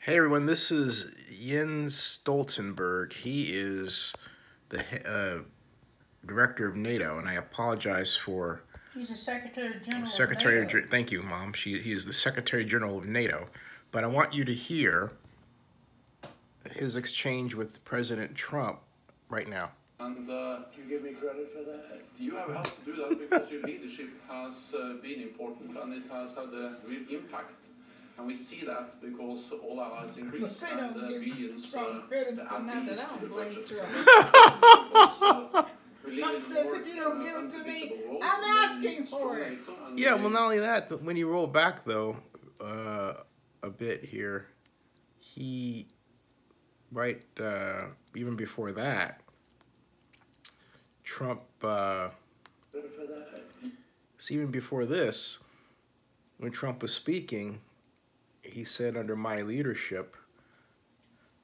Hey everyone, this is Jens Stoltenberg. He is the director of NATO, and I apologize for He's the Secretary General Secretary. of NATO. Thank you, Mom. He is the Secretary General of NATO. But I want you to hear his exchange with President Trump right now. And you give me credit for that? you have helped to do that because your leadership has been important and it has had a real impact. And we see that because all allies increase They and don't give billions Trump credit the for nothing. I billions to don't the blame budget. Trump. We live Trump in a says more, if you don't give it to me, unpredictable world, I'm and we asking need for strong it. NATO, and Yeah, we well, not only that, but when you roll back though a bit here, he even before that, Trump. So even before this, when Trump was speaking, he said, under my leadership,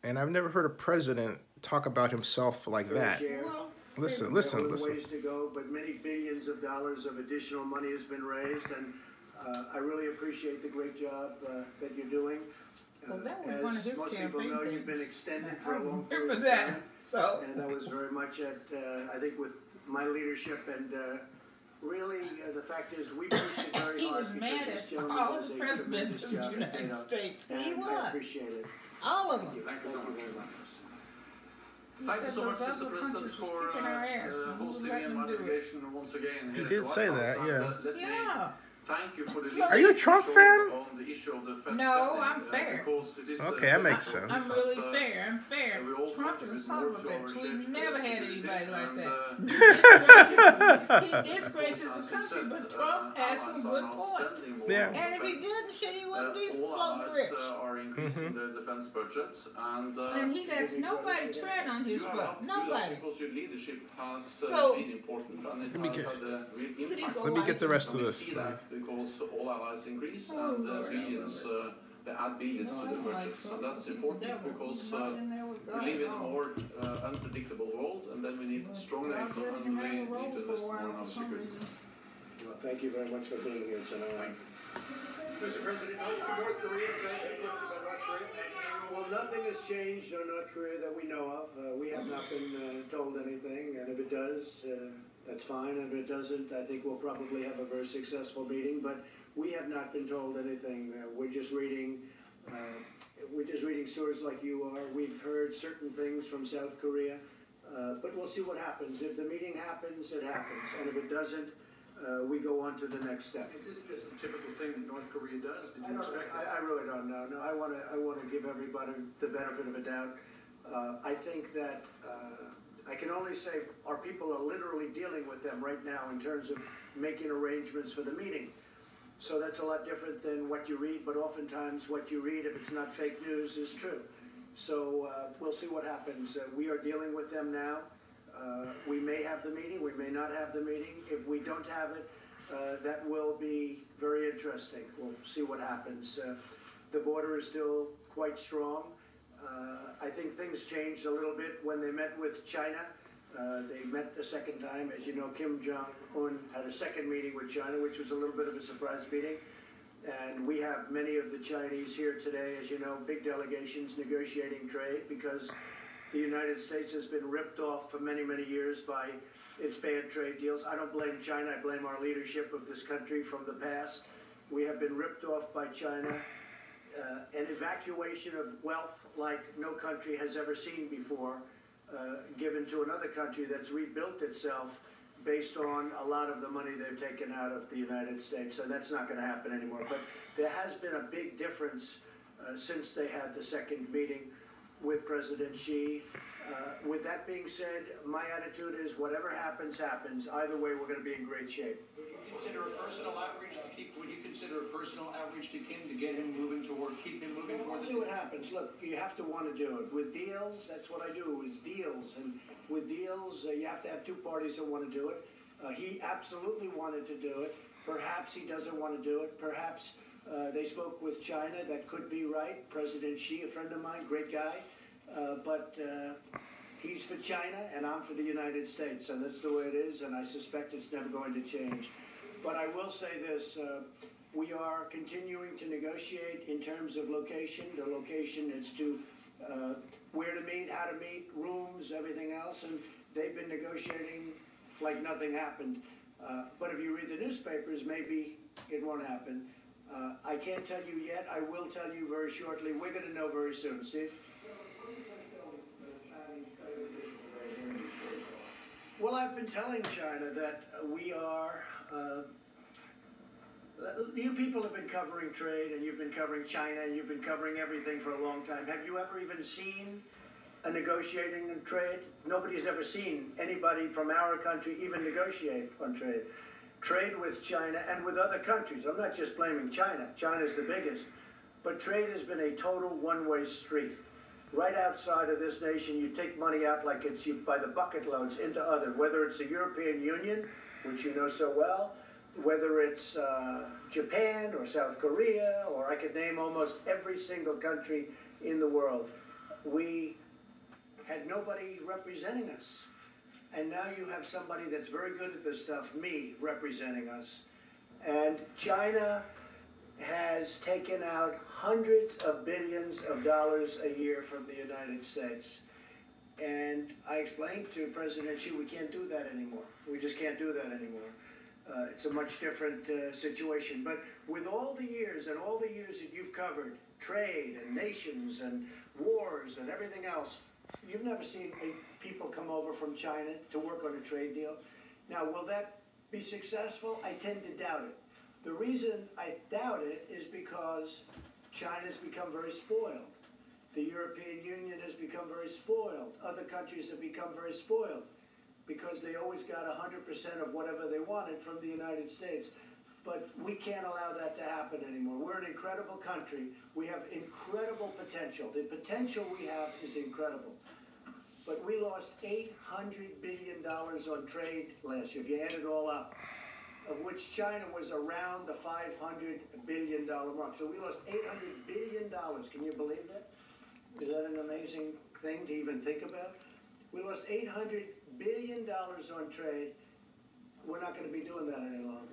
and I've never heard a president talk about himself like that. Well, Listen. Ways to go, but many billions of dollars of additional money has been raised, and I really appreciate the great job that you're doing. Well, that was as one of his most people campaign know, things. you've been extended I for a long period remember of that. time, So and that was very much at, I think, with my leadership, and really, the fact is, we pushed it very he hard was because mad this at gentleman all does the a presidents tremendous of the job at United NATO, States. He and I was. appreciate it. All of them. Thank you so much. He Thank you said so much, those Mr. other President, countries was for kicking our ass, and he hosting was me letting and them my do it. delegation once again. He here at did the say White that, House. yeah. And, let me Yeah. thank you for the So- Are you a Trump fan? on the issue of the Fed No, spending, I'm fair. because it is, Okay, that makes difficult, sense. I'm really but, fair. I'm fair. we all Trump is a contribute son of a more to our bitch. We've shared never had security, anybody like and, that. He disgraces the as you country, said, but Trump has some allies are good now points. spending more Yeah. on And if he defense. didn't, shit, he wouldn't be All floating allies rich. are increasing their defense budgets, and And he lets nobody tread on his you have butt. helped to do that Nobody. because your leadership has So- been important, and it me has get- had a real impact. Let me get the rest And of we this. see that because all allies increase Oh, and Lord, I billions, they add billions No, to I the don't like budgets, Trump. and that's He's the important devil. because He's not in there with we God live in at a all. more unpredictable world, and then we need Well, strong God NATO, let and him we have a need role to for a invest more in while our for some security. reason. Well, thank you very much for being here tonight. Thank you. Mr. President, North Korea, well, nothing has changed on North Korea that we know of. We have not been told anything, and if it does, that's fine. And if it doesn't, I think we'll probably have a very successful meeting. But we have not been told anything. We're just reading stories like you are. We've heard certain things from South Korea, but we'll see what happens. If the meeting happens, it happens, and if it doesn't, we go on to the next step. Is this just a typical thing that North Korea does? Did you expect that? I really don't know. No, I want to give everybody the benefit of a doubt. I think that I can only say our people are literally dealing with them right now in terms of making arrangements for the meeting. So that's a lot different than what you read, but oftentimes what you read, if it's not fake news, is true. So we'll see what happens. We are dealing with them now. We may have the meeting, we may not have the meeting. If we don't have it, that will be very interesting. We'll see what happens. The border is still quite strong. I think things changed a little bit when they met with China. They met the second time. As you know, Kim Jong-un had a second meeting with China, which was a little bit of a surprise meeting. And we have many of the Chinese here today, as you know, big delegations negotiating trade because the United States has been ripped off for many, many years by its bad trade deals. I don't blame China. I blame our leadership of this country from the past. We have been ripped off by China. An evacuation of wealth like no country has ever seen before, given to another country that's rebuilt itself based on a lot of the money they've taken out of the United States. And that's not going to happen anymore. But there has been a big difference since they had the second meeting with President Xi. With that being said, my attitude is whatever happens, happens. Either way, we're going to be in great shape. Would you consider a personal outreach to keep? Would you consider a personal outreach to Kim to get him moving toward, keep him moving We'll towards? see what happens. Look, you have to want to do it. With deals, that's what I do, is deals. And with deals, you have to have two parties that want to do it. He absolutely wanted to do it. Perhaps he doesn't want to do it. Perhaps they spoke with China. That could be right. President Xi, a friend of mine, great guy. But he's for China, and I'm for the United States. And that's the way it is, and I suspect it's never going to change. But I will say this. We are continuing to negotiate in terms of location. The location is to where to meet, how to meet, rooms, everything else, and they've been negotiating like nothing happened. But if you read the newspapers, maybe it won't happen. I can't tell you yet. I will tell you very shortly. We're going to know very soon. Steve? Well, I've been telling China that we are. You people have been covering trade, and you've been covering China, and you've been covering everything for a long time. Have you ever even seen a negotiating on trade? Nobody's ever seen anybody from our country even negotiate on trade. Trade with China and with other countries. I'm not just blaming China. China's the biggest. But trade has been a total one-way street. Right outside of this nation, you take money out like it's by the bucket loads into other, whether it's the European Union, which you know so well, whether it's Japan or South Korea, or I could name almost every single country in the world. We had nobody representing us. And now you have somebody that's very good at this stuff, me, representing us. And China has taken out hundreds of billions of dollars a year from the United States. And I explained to President Xi, we can't do that anymore. We just can't do that anymore. It's a much different situation. But with all the years and all the years that you've covered, trade and nations and wars and everything else, you've never seen people come over from China to work on a trade deal. Now, will that be successful? I tend to doubt it. The reason I doubt it is because China's become very spoiled. The European Union has become very spoiled. Other countries have become very spoiled because they always got 100% of whatever they wanted from the United States. But we can't allow that to happen anymore. We're an incredible country. We have incredible potential. The potential we have is incredible. But we lost $800 billion on trade last year, if you add it all up, of which China was around the $500 billion mark. So we lost $800 billion. Can you believe that? Is that an amazing thing to even think about? We lost $800 billion on trade. We're not going to be doing that any longer.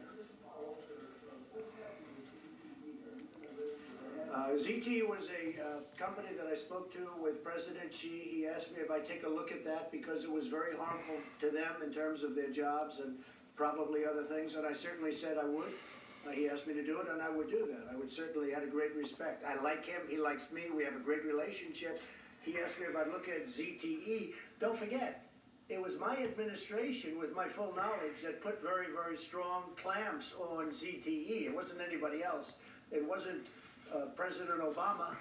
ZTE was a company that I spoke to with President Xi. He asked me if I'd take a look at that because it was very harmful to them in terms of their jobs and probably other things, and I certainly said I would. He asked me to do it, and I would do that. I would certainly had a great respect. I like him. He likes me. We have a great relationship. He asked me if I'd look at ZTE. Don't forget, it was my administration, with my full knowledge, that put very, very strong clamps on ZTE. It wasn't anybody else. It wasn't President Obama.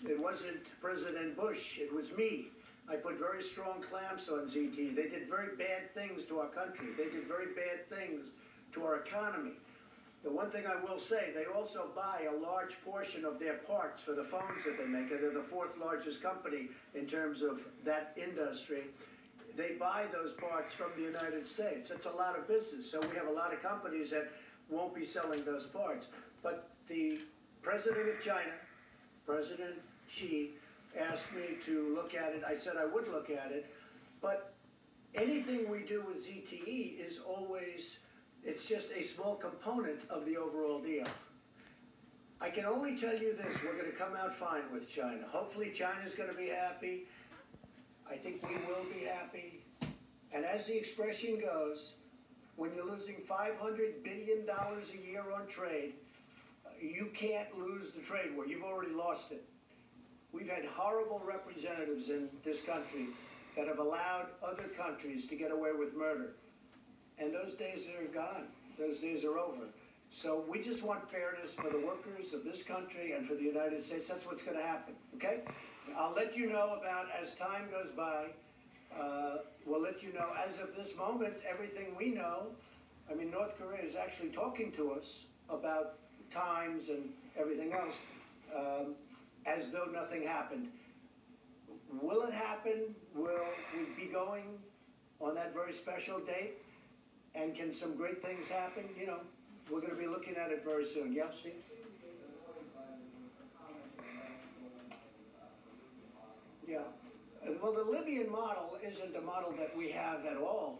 It wasn't President Bush. It was me. I put very strong clamps on ZTE. They did very bad things to our country. They did very bad things to our economy. The one thing I will say, they also buy a large portion of their parts for the phones that they make. They're the fourth largest company in terms of that industry. They buy those parts from the United States. That's a lot of business. So we have a lot of companies that won't be selling those parts. But the President of China, President Xi, asked me to look at it. I said I would look at it. But anything we do with ZTE is always, it's just a small component of the overall deal. I can only tell you this, we're going to come out fine with China. Hopefully China's going to be happy. I think we will be happy. And as the expression goes, when you're losing $500 billion a year on trade, you can't lose the trade war. You've already lost it. We've had horrible representatives in this country that have allowed other countries to get away with murder. And those days are gone. Those days are over. So we just want fairness for the workers of this country and for the United States. That's what's going to happen, okay? I'll let you know about, as time goes by, we'll let you know. As of this moment, everything we know, I mean, North Korea is actually talking to us about times and everything else, as though nothing happened. Will it happen? Will we be going on that very special date? And can some great things happen? You know, we're going to be looking at it very soon. Yeah, Steve? Yeah. Well, the Libyan model isn't a model that we have at all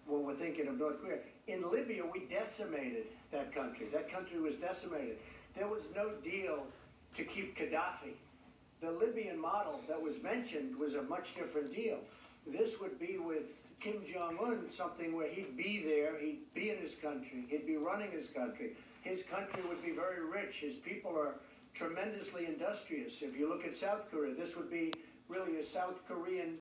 when we're thinking of North Korea. In Libya, we decimated that country. That country was decimated. There was no deal to keep Gaddafi. The Libyan model that was mentioned was a much different deal. This would be with Kim Jong-un, something where he'd be there, he'd be in his country, he'd be running his country. His country would be very rich. His people are tremendously industrious. If you look at South Korea, this would be really a South Korean